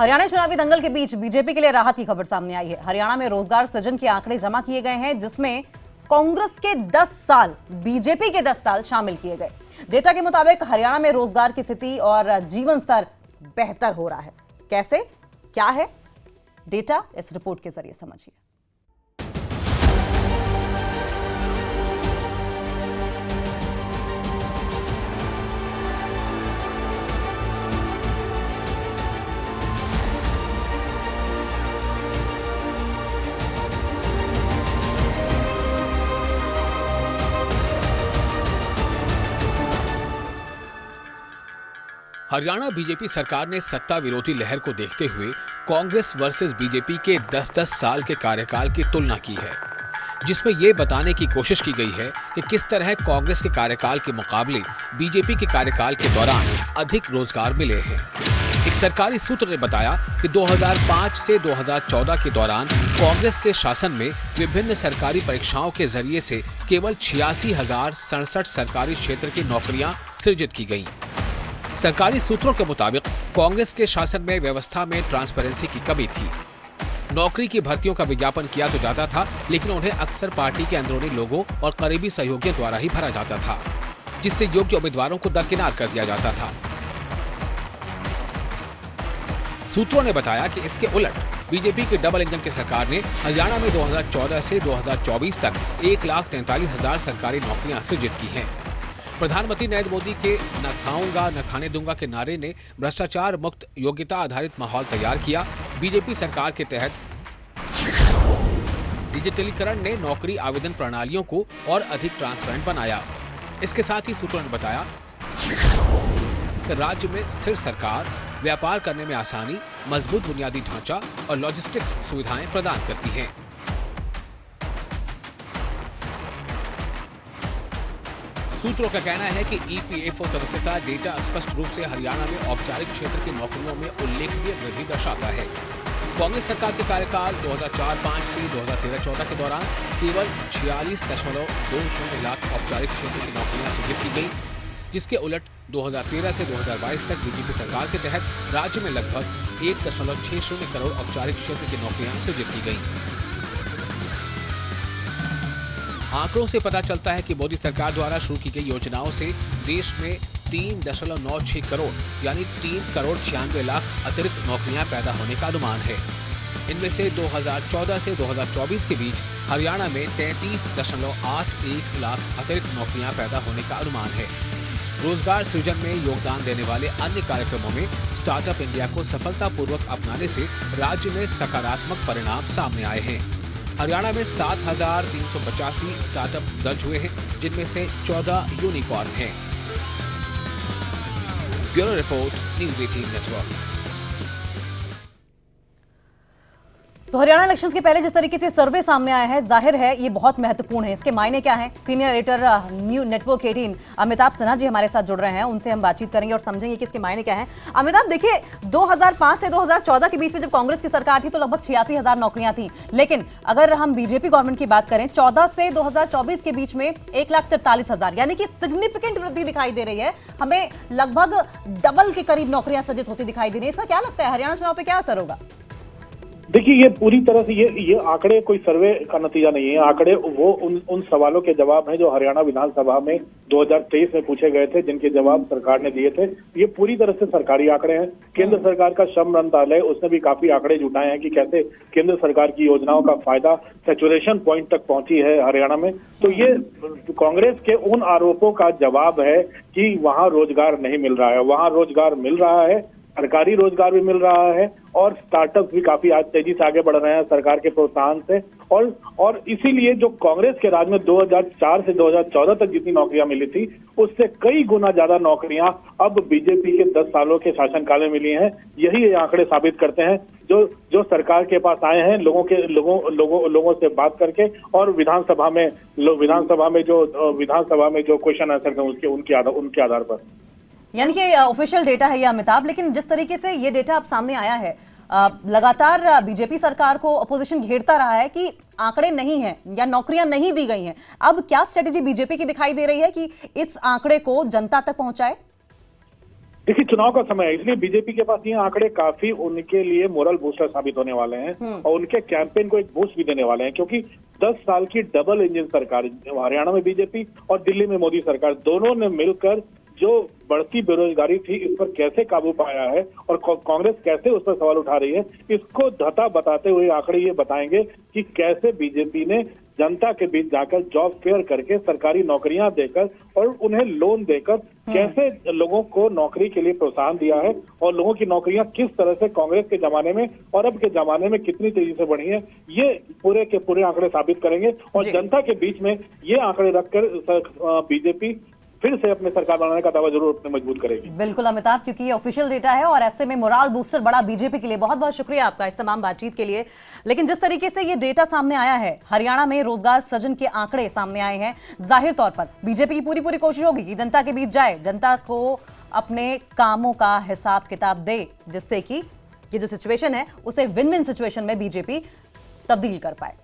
हरियाणा चुनावी दंगल के बीच बीजेपी के लिए राहत की खबर सामने आई है। हरियाणा में रोजगार सृजन के आंकड़े जमा किए गए हैं, जिसमें कांग्रेस के 10 साल, बीजेपी के 10 साल शामिल किए गए। डेटा के मुताबिक हरियाणा में रोजगार की स्थिति और जीवन स्तर बेहतर हो रहा है। कैसे, क्या है डेटा, इस रिपोर्ट के जरिए समझिए। हरियाणा बीजेपी सरकार ने सत्ता विरोधी लहर को देखते हुए कांग्रेस वर्सेस बीजेपी के 10-10 साल के कार्यकाल की तुलना की है, जिसमें यह बताने की कोशिश की गई है कि किस तरह कांग्रेस के कार्यकाल के मुकाबले बीजेपी के कार्यकाल के दौरान अधिक रोजगार मिले हैं। एक सरकारी सूत्र ने बताया कि 2005 से 2014 के दौरान कांग्रेस के शासन में विभिन्न सरकारी परीक्षाओं के जरिए से केवल 86,067 सरकारी क्षेत्र की नौकरियां सृजित की गईं। सरकारी सूत्रों के मुताबिक कांग्रेस के शासन में व्यवस्था में ट्रांसपेरेंसी की कमी थी। नौकरी की भर्तियों का विज्ञापन किया तो जाता था, लेकिन उन्हें अक्सर पार्टी के अंदरूनी लोगों और करीबी सहयोगियों द्वारा ही भरा जाता था, जिससे योग्य उम्मीदवारों को दरकिनार कर दिया जाता था। सूत्रों ने बताया कि इसके उलट बीजेपी की डबल इंजन की सरकार ने हरियाणा में 2014 से 2024 तक 1,43,000 सरकारी नौकरियां सृजित की हैं। प्रधानमंत्री नरेंद्र मोदी के न खाऊंगा न खाने दूंगा के नारे ने भ्रष्टाचार मुक्त योग्यता आधारित माहौल तैयार किया। बीजेपी सरकार के तहत डिजिटलीकरण ने नौकरी आवेदन प्रणालियों को और अधिक ट्रांसपेरेंट बनाया। इसके साथ ही सूत्रों ने बताया कि राज्य में स्थिर सरकार व्यापार करने में आसानी, मजबूत बुनियादी ढांचा और लॉजिस्टिक्स सुविधाएं प्रदान करती है। सूत्रों का कहना है कि ईपीएफओ सदस्यता डेटा स्पष्ट रूप से हरियाणा में औपचारिक क्षेत्र की नौकरियों में उल्लेखनीय वृद्धि दर्शाता है। कांग्रेस सरकार के कार्यकाल 2004-05 से 2013-14 के दौरान केवल 46.20 लाख औपचारिक क्षेत्र की नौकरियां सृजित की गई, जिसके उलट 2013 से 2022 तक बीजेपी सरकार के तहत राज्य में लगभग 1.60 करोड़ औपचारिक क्षेत्र की नौकरियां सृजित की गई। आंकड़ों से पता चलता है कि मोदी सरकार द्वारा शुरू की गई योजनाओं से देश में 3.96 करोड़ यानी 3 करोड़ 96 लाख अतिरिक्त नौकरियां पैदा होने का अनुमान है। इनमें से 2014 से 2024 के बीच हरियाणा में 33.81 लाख अतिरिक्त नौकरियां पैदा होने का अनुमान है। रोजगार सृजन में योगदान देने वाले अन्य कार्यक्रमों में स्टार्टअप इंडिया को सफलतापूर्वक अपनाने से राज्य में सकारात्मक परिणाम सामने आए हैं। हरियाणा में 7,385 स्टार्टअप दर्ज हुए हैं, जिनमें से 14 यूनिकॉर्न हैं। Bureau report, news 18 network. तो हरियाणा इलेक्शंस के पहले जिस तरीके से सर्वे सामने आया है, जाहिर है ये बहुत महत्वपूर्ण है। इसके मायने क्या हैं? Senior editor new network 18 Amitabh Sinha ji हमारे साथ जुड़ रहे हैं, उनसे हम बातचीत करेंगे और समझेंगे कि इसके मायने क्या हैं। अमिताभ, देखिए 2005 से 2014 के बीच में जब कांग्रेस की सरकार थी तो लगभग 86,000 नौकरियां थी, लेकिन अगर हम बीजेपी गवर्नमेंट की बात करें 14 से 2024 के बीच में 1,43,000, यानी कि सिग्निफिकेंट वृद्धि दिखाई दे रही है। हमें लगभग डबल के करीब नौकरियां सृजित होती दिखाई दे रही है। इसका क्या लगता है, हरियाणा चुनाव पे क्या असर होगा? देखिए, ये पूरी तरह से ये आंकड़े कोई सर्वे का नतीजा नहीं है। आंकड़े वो उन सवालों के जवाब हैं जो हरियाणा विधानसभा में 2023 में पूछे गए थे, जिनके जवाब सरकार ने दिए थे। ये पूरी तरह से सरकारी आंकड़े हैं। केंद्र सरकार का श्रम मंत्रालय, उसने भी काफी आंकड़े जुटाए हैं कि कैसे केंद्र सरकार की योजनाओं का फायदा सैचुरेशन पॉइंट तक पहुंची है हरियाणा में। तो ये कांग्रेस के उन आरोपों का जवाब है कि वहां रोजगार नहीं मिल रहा है। वहां रोजगार मिल रहा है, सरकारी रोजगार भी मिल रहा है और स्टार्टअप भी काफी आज तेजी से आगे बढ़ रहे हैं सरकार के प्रोत्साहन से। और इसीलिए जो कांग्रेस के राज में 2004 से 2014 तक जितनी नौकरियां मिली थी, उससे कई गुना ज्यादा नौकरियां अब बीजेपी के 10 सालों के शासनकाल में मिली हैं। यही ये आंकड़े साबित करते हैं जो सरकार के पास आए हैं लोगों से बात करके, और विधानसभा में जो क्वेश्चन आंसर थे उनके आधार पर। यानी कि ऑफिशियल डेटा है ये अमिताभ, लेकिन जिस तरीके से ये डेटा अब सामने आया है, लगातार बीजेपी सरकार को अपोजिशन घेरता रहा है कि आंकड़े नहीं हैं या नौकरियां नहीं दी गई हैं। अब क्या स्ट्रेटेजी बीजेपी की दिखाई दे रही है कि इस आंकड़े को जनता तक पहुंचाए? देखिए, चुनाव का समय है, इसलिए बीजेपी के पास ये आंकड़े काफी उनके लिए मोरल बूस्टर साबित होने वाले हैं और उनके कैंपेन को एक बूस्ट भी देने वाले हैं, क्योंकि 10 साल की डबल इंजन सरकार, हरियाणा में बीजेपी और दिल्ली में मोदी सरकार, दोनों ने मिलकर जो बढ़ती बेरोजगारी थी इस पर कैसे काबू पाया है और कांग्रेस कैसे उस पर सवाल उठा रही है, इसको धता बताते हुए आंकड़े ये बताएंगे कि कैसे बीजेपी ने जनता के बीच जाकर जॉब फेयर करके सरकारी नौकरियां देकर और उन्हें लोन देकर कैसे लोगों को नौकरी के लिए प्रोत्साहन दिया है और लोगों की नौकरियां किस तरह से कांग्रेस के जमाने में और अब के जमाने में कितनी तेजी से बढ़ी है, ये पूरे के पूरे आंकड़े साबित करेंगे। और जनता के बीच में ये आंकड़े रखकर बीजेपी फिर से अपने सरकार बनाने का दावा जरूर अपने मजबूत करेगी। बिल्कुल अमिताभ, क्योंकि ये ऑफिशियल डेटा है और ऐसे में मोराल बूस्टर बड़ा बीजेपी के लिए। बहुत बहुत शुक्रिया आपका इस तमाम बातचीत के लिए। लेकिन जिस तरीके से ये डेटा सामने आया है, हरियाणा में रोजगार सृजन के आंकड़े सामने आए हैं, जाहिर तौर पर बीजेपी की पूरी कोशिश होगी कि जनता के बीच जाए, जनता को अपने कामों का हिसाब किताब दे, जिससे कि ये जो सिचुएशन है उसे विन विन सिचुएशन में बीजेपी तब्दील कर पाए।